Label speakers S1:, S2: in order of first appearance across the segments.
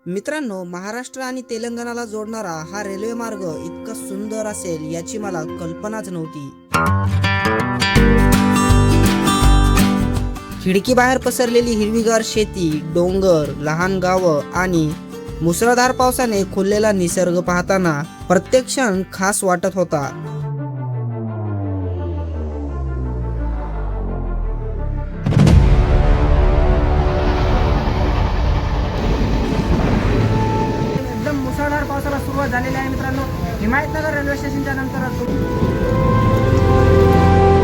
S1: मित्रांनो, महाराष्ट्र आणि तेलंगणाला जोडणारा हा रेल्वे मार्ग इतका सुंदर असेल याची मला कल्पनाच नव्हती. खिडकीबाहेर पसरलेली हिरवीगार शेती, डोंगर, लहान गावं आणि मुसळधार पावसाने खुललेला निसर्ग पाहताना प्रत्येक क्षण खास वाटत होता.
S2: एकदम मुसळधार पावसाला सुरुवात झालेली आहे मित्रांनो. हिमायतनगर रेल्वे स्टेशनच्या नंतर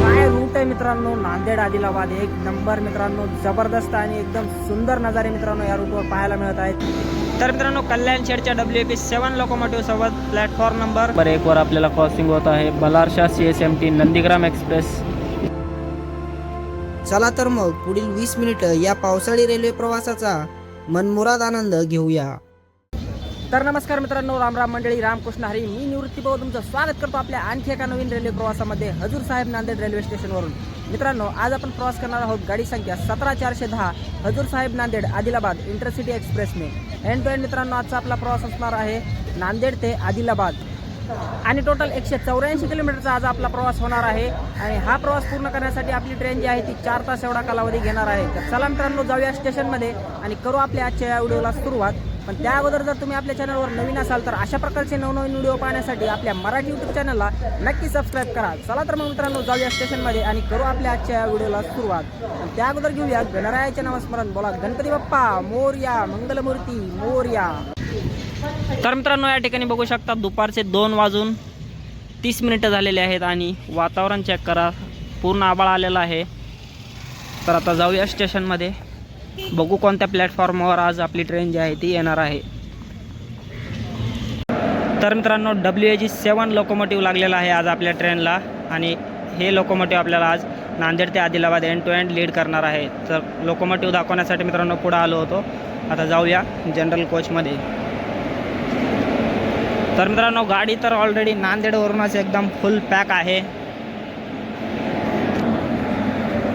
S2: काय रूट आहे मित्रांनो, नांदेड आदिलाबाद. एक नंबर मित्रांनो, जबरदस्त आणि एकदम सुंदर नजारे मित्रांनो या रूटवर पाहायला मिळत आहेत. तर मित्रांनो, कल्याण शेडच्या WP7 लोकोमोटिव्ह सोबत प्लॅटफॉर्म नंबर 1 वर आपल्याला क्रॉसिंग होत आहे बलारशा CSMT नंदीग्राम एक्सप्रेस.
S1: चला तर मग पुढील 20 मिनिटं या पावसाळी रेल्वे प्रवासाचा मनमुराद आनंद घेऊया.
S2: तर नमस्कार मित्रांनो, रामराम मंडळी, रामकृष्ण हरी. मी निवृत्ती भाऊ तुमचं स्वागत करतो आपल्या आणखी एका नवीन रेल्वे प्रवासामध्ये हजूर साहेब नांदेड रेल्वे स्टेशनवरून. मित्रांनो, आज आपण प्रवास करणार आहोत गाडी संख्या 17410 हजूर साहेब नांदेड आदिलाबाद इंटरसिटी एक्सप्रेसने. एंड टू एंड मित्रांनो, आजचा आपला प्रवास असणार आहे नांदेड ते आदिलाबाद आणि टोटल 184 किलोमीटरचा आज आपला प्रवास होणार आहे. आणि हा प्रवास पूर्ण करण्यासाठी आपली ट्रेन जी आहे ती 4 तास एवढा कालावधी घेणार आहे. तर चला मित्रांनो, जाऊया स्टेशनमध्ये आणि करू आपल्या आजच्या या व्हिडिओला सुरुवात. पण त्या अगोदर जर तुम्ही आपल्या चॅनलवर नवीन असाल तर अशा प्रकारचे नवनवीन व्हिडिओ पाहण्यासाठी आपल्या मराठी यूट्यूब चॅनलला नक्की सबस्क्राईब करा. चला तर मग मित्रांनो, जाऊया स्टेशनमध्ये आणि करू आपल्या आजच्या व्हिडिओला सुरुवात. पण त्या अगोदर घेऊया गणरायाचे नामस्मरण. बोला गणपती बाप्पा मोरया, मंगलमूर्ती मोरया. तर मित्रांनो, या ठिकाणी बघू शकता दुपारचे 2:30 झालेले आहेत आणि वातावरण चेक करा, पूर्ण आभाळ आलेला आहे. तर आता जाऊया स्टेशनमध्ये, बघू कोणत्या प्लॅटफॉर्मवर आज आपली ट्रेन जी आहे ती येणार आहे. तर मित्रांनो, WAG7 लोकोमोटिव्ह लागलेला आहे आज आपल्या ट्रेनला आणि हे लोकोमोटिव्ह आपल्याला आज नांदेड ते Adilabad end to end lead करणार आहे. तर लोकोमोटिव्ह दाखवण्यासाठी मित्रांनो पुढे आलो होतो. आता जाऊया जनरल कोचमध्ये. तर मित्रांनो, गाडी तर ऑलरेडी नांदेडवरूनच एकदम फुल पॅक आहे.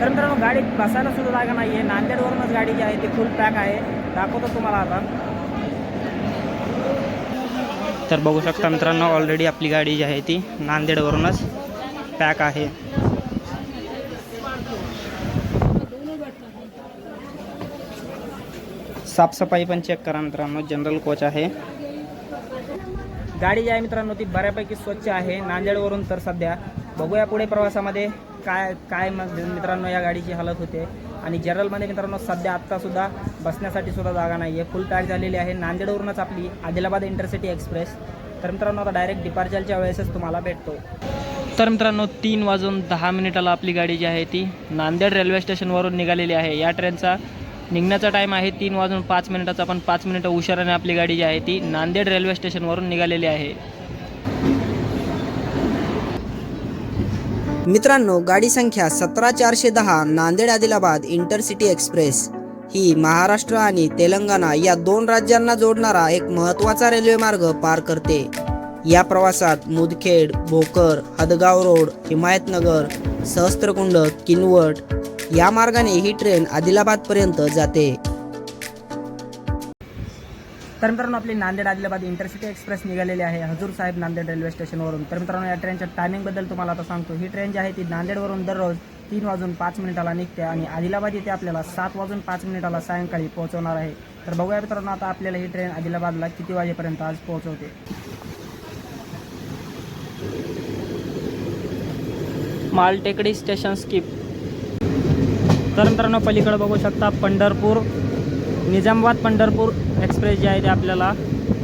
S2: तर मित्रांनो, गाडीत बसायला सुद्धा जागा नाही आहे. नांदेडवरूनच गाडी जी आहे ती फुल पॅक आहे. दाखवतो तुम्हाला आता. तर बघू शकता मित्रांनो, ऑलरेडी आपली गाडी जी आहे ती नांदेडवरूनच पॅक आहे. साफसफाई पण चेक करा मित्रांनो, जनरल कोच आहे. गाडी जी आहे मित्रांनो ती बऱ्यापैकी स्वच्छ आहे नांदेडवरून. तर सध्या बघूया पुढे प्रवासामध्ये काय मित्रांनो या गाडीची हालत होते. आणि जनरलमध्ये मित्रांनो सध्या आत्तासुद्धा बसण्यासाठी सुद्धा जागा नाही आहे, फुल पॅक झालेली आहे. नांदेडवरूनच आपली आदिलाबाद इंटरसिटी एक्सप्रेस. तर मित्रांनो, आता डायरेक्ट डिपार्चरच्या वेळेसच तुम्हाला भेटतो. तर मित्रांनो, 3:10 आपली गाडी जी आहे ती नांदेड रेल्वे स्टेशनवरून निघालेली आहे. या ट्रेनचा निघण्याचा टाईम आहे 3:05. पण 5 मिनिटं उशिराने आपली गाडी जी आहे ती नांदेड रेल्वे स्टेशनवरून निघालेली आहे.
S1: मित्रांनो, गाडी संख्या 17410 नांदेड आदिलाबाद इंटरसिटी एक्सप्रेस ही महाराष्ट्र आणि तेलंगणा या 2 राज्यांना जोडणारा एक महत्त्वाचा रेल्वे मार्ग पार करते. या प्रवासात मुदखेड, भोकर, हदगाव रोड, हिमायतनगर, सहस्त्रकुंड, किनवट या मार्गाने ही ट्रेन आदिलाबादपर्यंत जाते.
S2: तर मित्रांनो, आपली नांदेड आदिलाबाद इंटरसिटी एक्सप्रेस निघालेली आहे हजूर साहेब नांदेड रेल्वे स्टेशनवरून. तर मित्रांनो, या ट्रेनच्या टायमिंगबद्दल तुम्हाला आता सांगतो. ही ट्रेन जी आहे ती नांदेडवरून दररोज 3:05 निघते आणि आदिलाबाद येथे आपल्याला 7:05 सायंकाळी पोहोचवणार आहे. तर बघूया मित्रांनो, आता आपल्याला ही ट्रेन आदिलाबादला किती वाजेपर्यंत आज पोहोचवते. Maltekdi station skip. तर मित्रांनो, पलीकडे बघू शकता पंढरपूर निजामाबाद पंढरपूर एक्सप्रेस जी आहे ते आपल्याला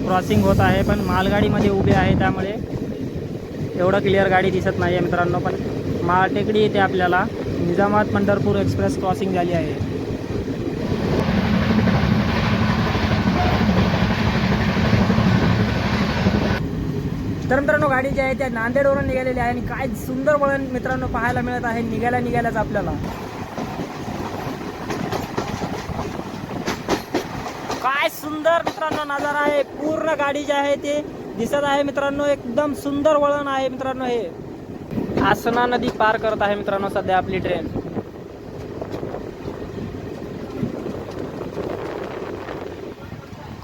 S2: क्रॉसिंग होत आहे. पण मालगाडीमध्ये उभे आहे त्यामुळे एवढं क्लिअर गाडी दिसत नाही आहे मित्रांनो. पण माळटेकडी येथे आपल्याला निजामाबाद पंढरपूर एक्सप्रेस क्रॉसिंग झाली आहे. तर मित्रांनो, गाडी जी आहे त्या नांदेडवरून निघालेली आहे आणि काय सुंदर वळण मित्रांनो पाहायला मिळत आहे निघाल्याच आपल्याला. काय सुंदर मित्रांनो नजारा आहे. पूर्ण गाडी जी आहे ते दिसत आहे मित्रांनो. एकदम सुंदर वळण आहे मित्रांनो. हे आसना नदी पार करत आहे मित्रांनो सध्या आपली ट्रेन.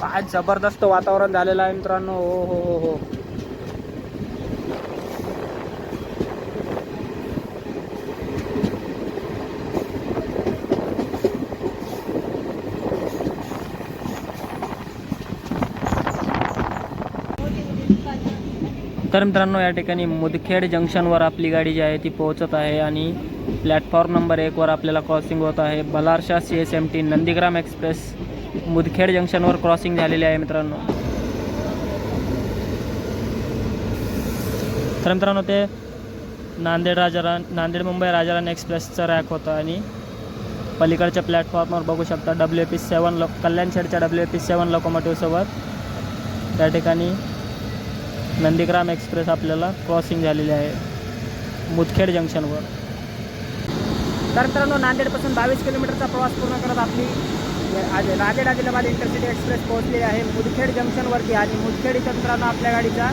S2: काय जबरदस्त वातावरण झालेलं आहे मित्रांनो. हो हो हो हो. तर मित्रांनो या ठिकाणी मुदखेड जंक्शनवर आपली गाडी जी आहे ती पोहोचत आहे आणि प्लॅटफॉर्म नंबर 1 वर आपल्याला क्रॉसिंग होत आहे. बलारशा CSMT नंदीग्राम एक्सप्रेस मुदखेड जंक्शनवर क्रॉसिंग झालेली आहे मित्रांनो. तर मित्रांनो ते नांदेड मुंबई राजाराणी एक्सप्रेसचा रॅक होता आणि पलीकडच्या प्लॅटफॉर्मवर बघू शकता WP7 कल्याणशेडच्या WP7 लोकोमोटिव्हसोबत त्या ठिकाणी नंदीग्राम एक्सप्रेस आपल्याला क्रॉसिंग झालेली आहे मुदखेड जंक्शनवर. तर मित्रांनो नांदेडपासून 22 किलोमीटरचा प्रवास पूर्ण करत आपली नांदेड आदिलाबाद इंटरसिटी एक्सप्रेस पोहोचलेली आहे मुदखेड जंक्शनवरती. आणि मुदखेड इथं मित्रांनो आपल्या गाडीचा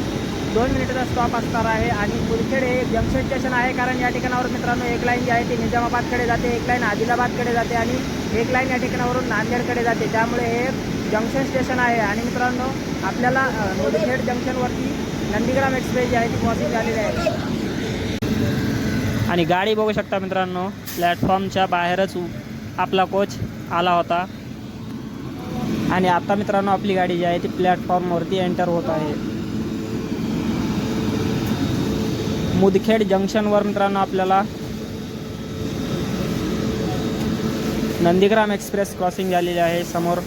S2: 2 मिनिटाचा स्टॉप असणार आहे. आणि मुदखेड हे जंक्शन स्टेशन आहे कारण या ठिकाणावर मित्रांनो एक लाईन जी आहे ती निजामाबादकडे जाते, एक लाईन आदिलाबादकडे जाते आणि एक लाईन या ठिकाणावरून नांदेडकडे जाते. त्यामुळे हे जंक्शन स्टेशन आहे. आणि मित्रांनो आपल्याला मुदखेड जंक्शनवरती नंदीग्राम एक्सप्रेस जी आहे ती क्रॉसिंग झालेली आहे. आणि गाडी बघू शकता मित्रांनो प्लॅटफॉर्मच्या बाहेरच आपला कोच आला होता. आणि आता मित्रांनो आपली गाडी जी आहे ती प्लॅटफॉर्मवरती एंटर होत आहे. मुदखेड जंक्शनवर मित्रांनो आपल्याला नंदीग्राम एक्सप्रेस क्रॉसिंग झालेली आहे समोर.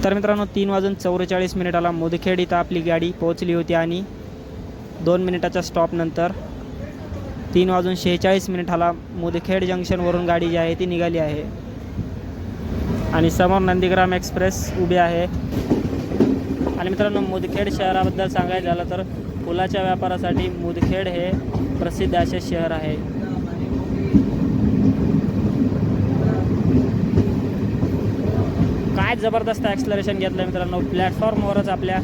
S2: तर मित्रांनो 3:44 मुदखेड इथं आपली गाडी पोहोचली होती आणि 2 मिनिटाच्या स्टॉपनंतर 3:46 मुदखेड जंक्शनवरून गाडी जी आहे ती निघाली आहे. आणि समोर नंदीग्राम एक्सप्रेस उभी आहे. आणि मित्रांनो मुदखेड शहराबद्दल सांगायचं झालं तर फुलाच्या व्यापारासाठी मुदखेड हे प्रसिद्ध असे शहर आहे. काय जबरदस्त ॲक्सलरेशन घेतलं मित्रांनो प्लॅटफॉर्मवरच आपल्या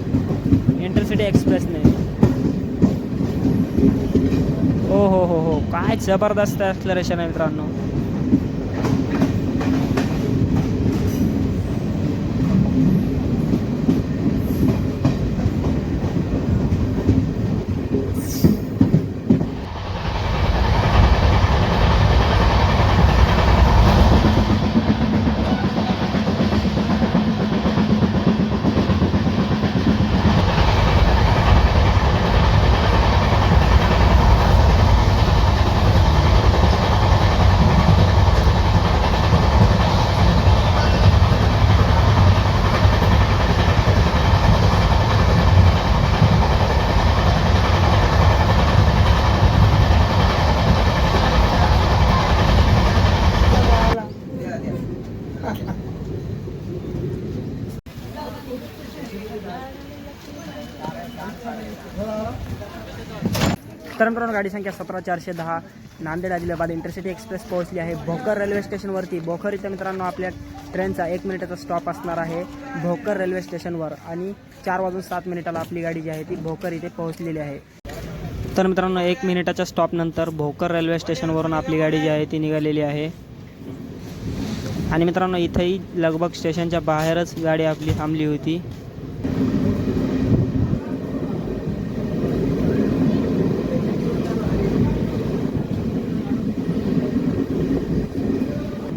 S2: इंटरसिटी एक्सप्रेसने. हो हो हो हो काय जबरदस्त ॲक्सलरेशन आहे मित्रांनो. तर मित्रांनो गाडी संख्या 17410 नांदेड आदिलाबाद इंटरसिटी एक्सप्रेस पोहोचली आहे भोकर रेल्वे स्टेशनवरती. भोकर इथं मित्रांनो आपल्या ट्रेनचा 1 मिनिटाचा स्टॉप असणार आहे भोकर रेल्वे स्टेशनवर. आणि 4:07 आपली गाडी जी आहे ती भोकर इथे पोहोचलेली आहे. तर मित्रांनो 1 मिनिटाच्या स्टॉपनंतर भोकर रेल्वे स्टेशनवरून आपली गाडी जी आहे ती निघालेली आहे. आणि मित्रांनो इथंही लगभग स्टेशनच्या बाहेरच गाडी आपली थांबली होती.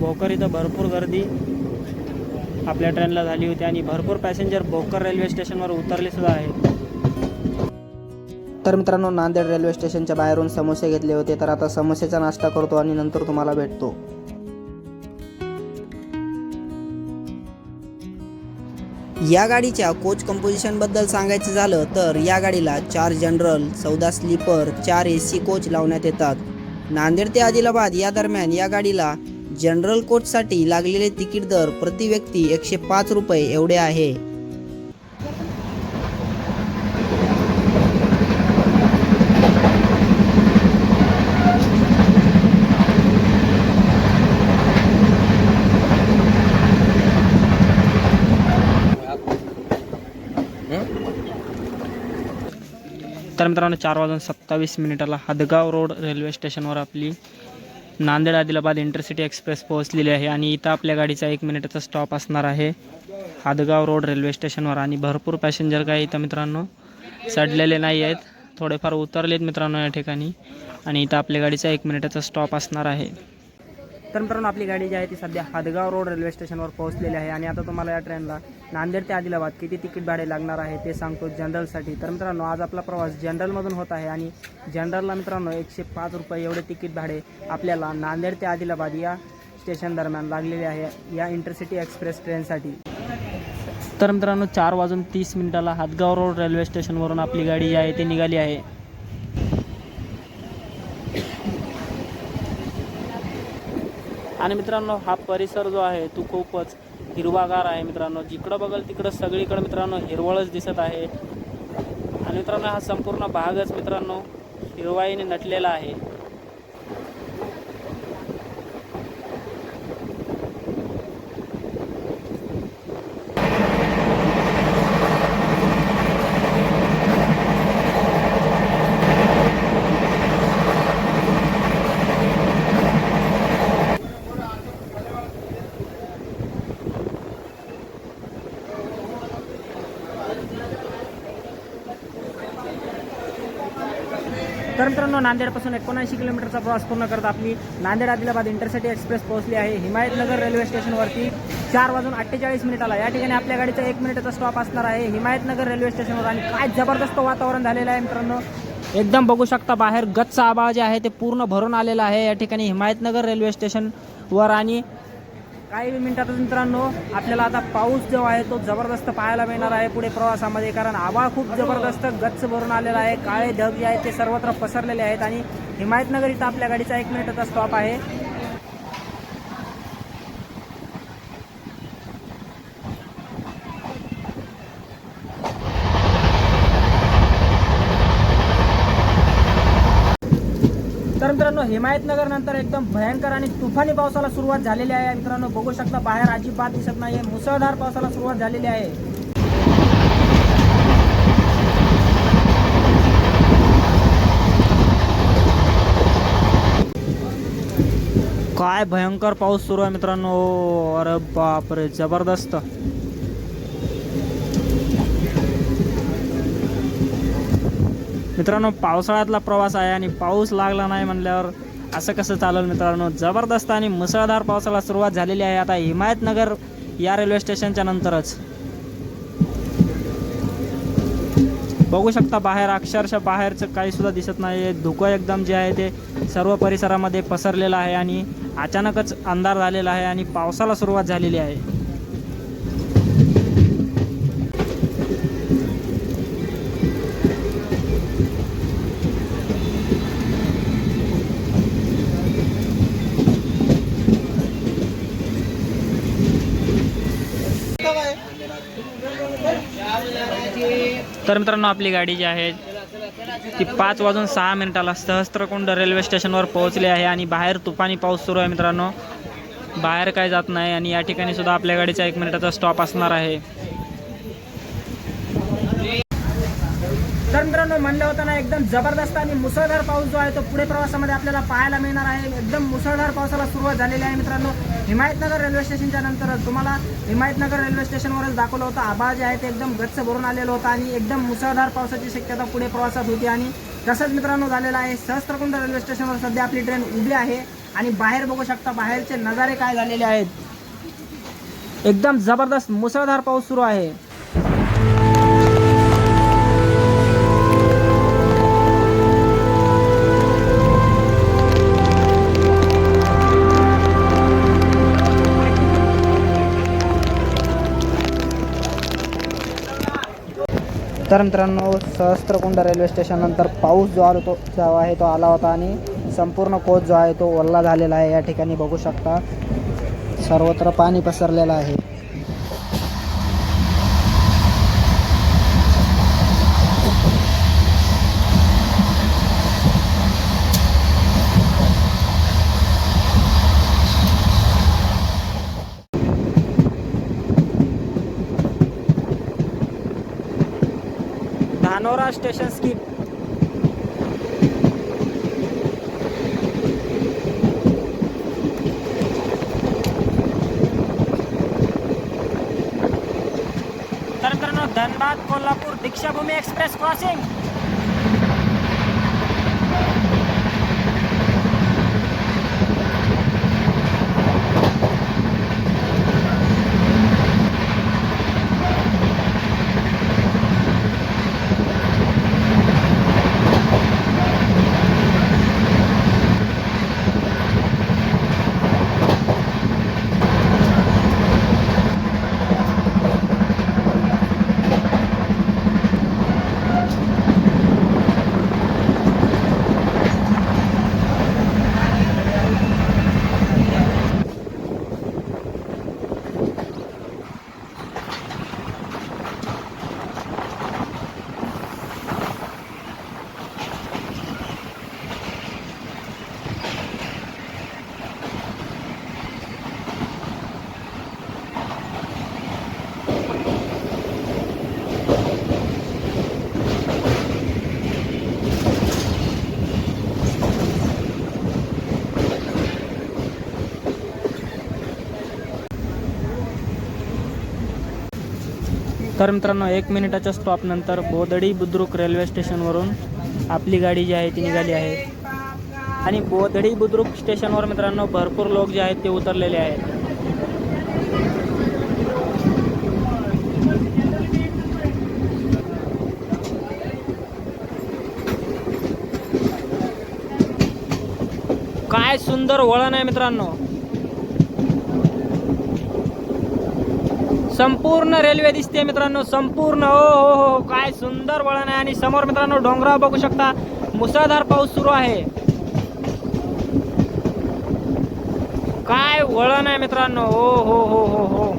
S2: भोकर इथं भरपूर गर्दी आपल्या ट्रेनला झाली होती आणि भरपूर पॅसेंजर भोकर रेल्वे स्टेशनवर उतरले सुद्धा आहेत.
S1: तर मित्रांनो नांदेड रेल्वे स्टेशनच्या बाहेरून समोसे घेतले होते. तर आता समोसेचा नाश्ता करतो आणि नंतर तुम्हाला भेटतो. या गाडीच्या कोच कंपोजिशनबद्दल सांगायचं झालं तर या गाडीला 4 जनरल 14 स्लीपर 4 AC कोच लावण्यात येतात. नांदेड ते आदिलाबाद या दरम्यान या गाडीला जनरल कोचसाठी लागलेले तिकीट दर प्रति व्यक्ती 105 रुपये एवढे आहे.
S2: तर मित्रांनो 4:27 हदगाव रोड रेल्वे स्टेशनवर आपली नांदेड आदिलाबाद इंटरसिटी एक्सप्रेस पोहोचलेली आहे आणि इथं आपल्या गाडीचा 1 मिनिटाचा स्टॉप असणार आहे हादगाव रोड रेल्वे स्टेशनवर. आणि भरपूर पॅसेंजर काय इथं मित्रांनो चढलेले नाही आहेत, थोडेफार उतरलेत मित्रांनो या ठिकाणी. आणि इथं आपल्या गाडीचा 1 मिनिटाचा स्टॉप असणार आहे. तर मित्रांनो आपली गाडी जी आहे ती सध्या हादगाव रोड रेल्वे स्टेशनवर पोहोचलेली आहे. आणि आता तुम्हाला या ट्रेनला नांदेड ते आदिलाबाद किती तिकीट भाडे लागणार आहे ते सांगतो जनरलसाठी. तर मित्रांनो आज आपला प्रवास जनरलमधून होत आहे आणि जनरलला मित्रांनो 105 रुपये एवढे तिकीट भाडे आपल्याला नांदेड ते आदिलाबाद या स्टेशन दरम्यान लागलेले आहे या इंटरसिटी एक्सप्रेस ट्रेनसाठी. तर मित्रांनो 4:30 हादगाव रोड रेल्वे स्टेशनवरून आपली गाडी जी आहे ती निघाली आहे. आणि मित्रांनो हा परिसर जो आहे तो खूपच हिरवागार आहे मित्रांनो. जिकडं बघल तिकडं सगळीकडे मित्रांनो हिरवळच दिसत आहे. आणि मित्रांनो हा संपूर्ण भागच मित्रांनो हिरवाईने नटलेला आहे. तर मित्रांनो नांदेडपासून 79 किलोमीटरचा प्रवास पूर्ण करत आपली नांदेड आदिलाबाद इंटरसिटी एक्सप्रेस पोहोचली आहे हिमायतनगर रेल्वे स्टेशनवरती 4:48 या ठिकाणी आपल्या गाडीचा 1 मिनिटाचा स्टॉप असणार आहे हिमायतनगर रेल्वे स्टेशनवर. आणि काय जबरदस्त वातावरण झालेलं आहे मित्रांनो, एकदम बघू शकता बाहेर गच्च आभाळ जे आहे ते पूर्ण भरून आलेलं आहे या ठिकाणी हिमायतनगर रेल्वे स्टेशनवर. आणि काही मिनिटातच मित्रांनो आपल्याला आता पाऊस जो आहे तो जबरदस्त पाहायला मिळणार आहे पुढे प्रवासामध्ये, कारण आभाळ खूप जबरदस्त गच्च भरून आलेला आहे. काळे ढग जे आहेत ते सर्वत्र पसरलेले आहेत. आणि हिमायतनगर इथं आपल्या गाडीचा 1 मिनिटाचा स्टॉप आहे. तर मित्रांनो हिमायतनगर नंतर एकदम भयंकर आणि तुफानी पावसाला सुरुवात झालेली आहे मित्रांनो. बघू शकता बाहेर अजिबात दिसत नाहीये, मुसळधार पावसाला सुरुवात झालेली आहे. काय भयंकर पाऊस सुरू आहे मित्रांनो, अरे बापरे जबरदस्त. मित्रांनो पावसाळ्यातला प्रवास आहे आणि पाऊस लागला नाही म्हणल्यावर असं कसं चालेल मित्रांनो. जबरदस्त आणि मुसळधार पावसाला सुरुवात झालेली आहे आता हिमायतनगर या रेल्वे स्टेशनच्या नंतरच. बघू शकता बाहेर अक्षरशः बाहेरचं काही सुद्धा दिसत नाही, धुकं एकदम जे आहे ते सर्व परिसरामध्ये पसरलेलं आहे. आणि अचानकच अंधार झालेला आहे आणि पावसाला सुरुवात झालेली आहे. तर मित्रांनो आपली गाडी जी आहे ती 5:06 सहस्त्रकुंड रेल्वे स्टेशनवर पोहोचली आहे. आणि बाहेर तुफानी पाऊस सुरू आहे मित्रांनो, बाहेर काय जात नाही. आणि या ठिकाणी सुद्धा आपल्या गाडीचा 1 मिनिटाचा स्टॉप असणार आहे. तर मित्रांनो म्हणलं होतं ना एकदम जबरदस्त आणि मुसळधार पाऊस जो आहे तो पुढे प्रवासामध्ये आपल्याला पाहायला मिळणार आहे. एकदम मुसळधार पावसाला सुरुवात झालेली आहे मित्रांनो. हिमायतनगर रेल्वे स्टेशनच्या नंतर तुम्हाला हिमायतनगर रेल्वे स्टेशनवरच दाखवलं होतं आभाळ जे आहे ते एकदम गच्च भरून आलेलं होतं आणि एकदम मुसळधार पावसाची शक्यता पुढे प्रवासात होती. आणि तसंच मित्रांनो झालेलं आहे. सहस्त्रकुंड रेल्वे स्टेशनवर सध्या आपली ट्रेन उभी आहे आणि बाहेर बघू शकता बाहेरचे नजारे काय झालेले आहेत. एकदम जबरदस्त मुसळधार पाऊस सुरू आहे. तर मित्रांनो सहस्त्रकुंड रेल्वे स्टेशन नंतर पाऊस जो आहे तो आला होता आणि संपूर्ण कोच जो आहे तो ओला झालेला आहे. या ठिकाणी बघू शकता सर्वत्र पाणी पसरलेलं आहे. Dhanora station skip. Dhanbad Kolhapur Dikshabhoomi express crossing. तर मित्रांनो 1 मिनिटाच्या स्टॉप नंतर बोदडी बुद्रुक रेल्वे स्टेशनवरून आपली गाडी जी आहे ती निघाली आहे. आणि बोदडी बुद्रुक स्टेशनवर मित्रांनो भरपूर लोक जे आहेत ते उतरलेले आहेत. काय सुंदर वळण आहे मित्रांनो. संपूर्ण रेल्वे दिसते मित्रांनो, संपूर्ण. हो हो हो, काय सुंदर वळण आहे. आणि समोर मित्रांनो डोंगरावर बघू शकता मुसळधार पाऊस सुरू आहे. काय वळण आहे मित्रांनो. हो हो हो हो हो.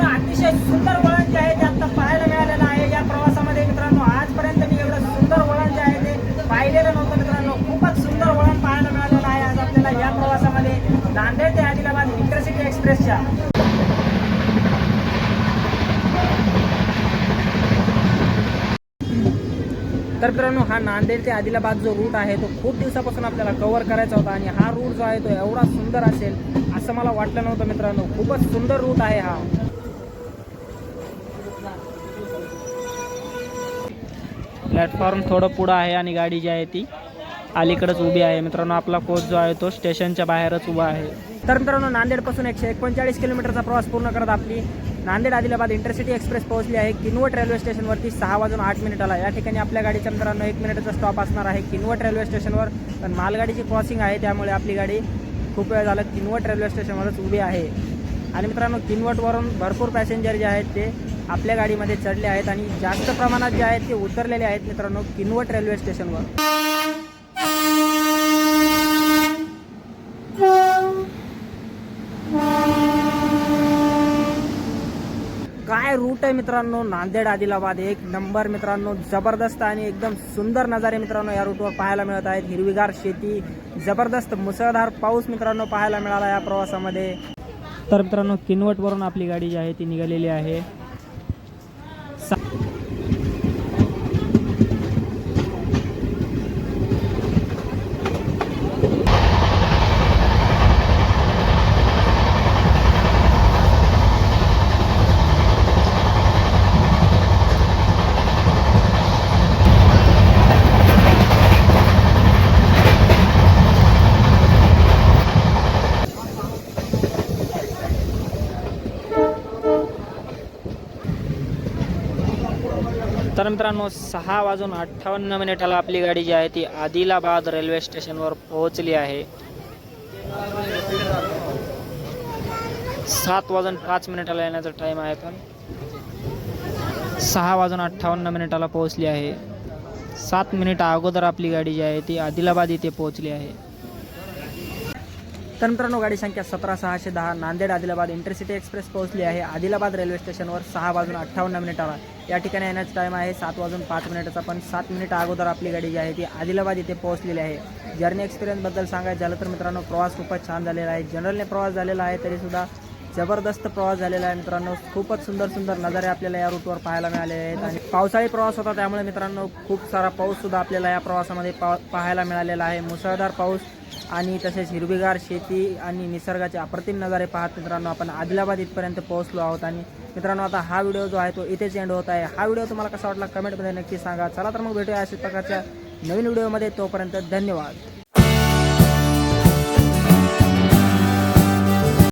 S2: अतिशय सुंदर वळण जे आहे ते आता पाहायला मिळालेलं आहे या प्रवासामध्ये मित्रांनो. आजपर्यंत मी एवढं सुंदर वळण जे आहे ते पाहिलेलं नव्हतं मित्रांनो. खूपच सुंदर वळण पाहायला मिळालेलं आहे आज आपल्याला या प्रवासामध्ये नांदेड ते आदिलाबाद इंटरसिटी एक्सप्रेसच्या. तर मित्रांनो हा नांदेड ते आदिलाबाद जो रूट आहे तो खूप दिवसापासून आपल्याला कव्हर करायचा होता. आणि हा रूट जो आहे तो एवढा सुंदर असेल असं मला वाटलं नव्हतं मित्रांनो. खूपच सुंदर रूट आहे हा. प्लॅटफॉर्म थोडं पुढं आहे आणि गाडी जी आहे ती अलीकडेच उभी आहे मित्रांनो. आपला कोच जो आहे तो स्टेशनच्या बाहेरच उभा आहे. तर मित्रांनो नांदेडपासून 139 किलोमीटरचा प्रवास पूर्ण करत आपली नांदेड आदिलाबाद इंटरसिटी एक्सप्रेस पोहोचली आहे किनवट रेल्वे स्टेशनवरती 6:08 या ठिकाणी आपल्या गाडीचा मित्रांनो 1 मिनिटाचा स्टॉप असणार आहे किनवट रेल्वे स्टेशनवर. पण मालगाडीची क्रॉसिंग आहे त्यामुळे आपली गाडी खूप वेळ झालं किनवट रेल्वे स्टेशनवरच उभी आहे. आणि मित्रांनो किनवटवरून भरपूर पॅसेंजर जे आहेत ते आपल्या गाडीमध्ये चढले आहेत आणि जास्त प्रमाणात जे आहेत ते उतरलेले आहेत मित्रांनो किनवट रेल्वे स्टेशनवर. काय रूट आहे मित्रांनो नांदेड आदिलाबाद. एक नंबर मित्रांनो, जबरदस्त आणि एकदम सुंदर नजारे मित्रांनो या रूटवर पाहायला मिळत आहेत. हिरवीगार शेती, जबरदस्त मुसळधार पाऊस मित्रांनो पाहायला मिळाला या प्रवासामध्ये. तर मित्रांनो किनवटवरून आपली गाडी जी आहे ती निघालेली आहे. तर मित्रांनो 6:58 आपली गाडी जी आहे ती आदिलाबाद रेल्वे स्टेशनवर पोहोचली आहे. 7:05 येण्याचा टाईम आहे. पण 6:58 पोहोचली आहे. 7 मिनिट अगोदर आपली गाडी जी आहे ती आदिलाबाद इथे पोहोचली आहे. तर मित्रांनो गाडी संख्या 17610 नांदेड आदिलाबाद इंटरसिटी एक्सप्रेस पोहोचली आहे आदिलाबाद रेल्वे स्टेशनवर 6:58 या ठिकाणी येण्याचा टाईम आहे 7:05 पण 7 मिनिट अगोदर आपली गाडी जी आहे ती आदिलाबाद इथे पोहोचलेली आहे. जर्नी एक्सपिरियन्सबद्दल सांगायचं झालं तर मित्रांनो प्रवास खूपच छान झालेला आहे. जनरलने प्रवास झालेला आहे तरीसुद्धा जबरदस्त प्रवास झालेला आहे मित्रांनो. खूपच सुंदर सुंदर नजारे आपल्याला या रूटवर पाहायला मिळाले आहेत आणि पावसाळी प्रवास होता त्यामुळे मित्रांनो खूप सारा पाऊससुद्धा आपल्याला या प्रवासामध्ये पाहायला मिळालेला आहे. मुसळधार पाऊस आणि तसेच हिरवीगार शेती आणि निसर्गाचे अप्रतिम नजारे पाहत मित्रांनो आपण आदिलाबाद इथपर्यंत पोहोचलो आहोत. आणि मित्रांनो आता हा व्हिडिओ जो आहे तो इथेच एंड होत आहे. हा व्हिडिओ तुम्हाला कसा वाटला कमेंटमध्ये नक्की सांगा. चला तर मग भेटूया अशाच प्रकारच्या नवीन व्हिडिओमध्ये. तोपर्यंत धन्यवाद.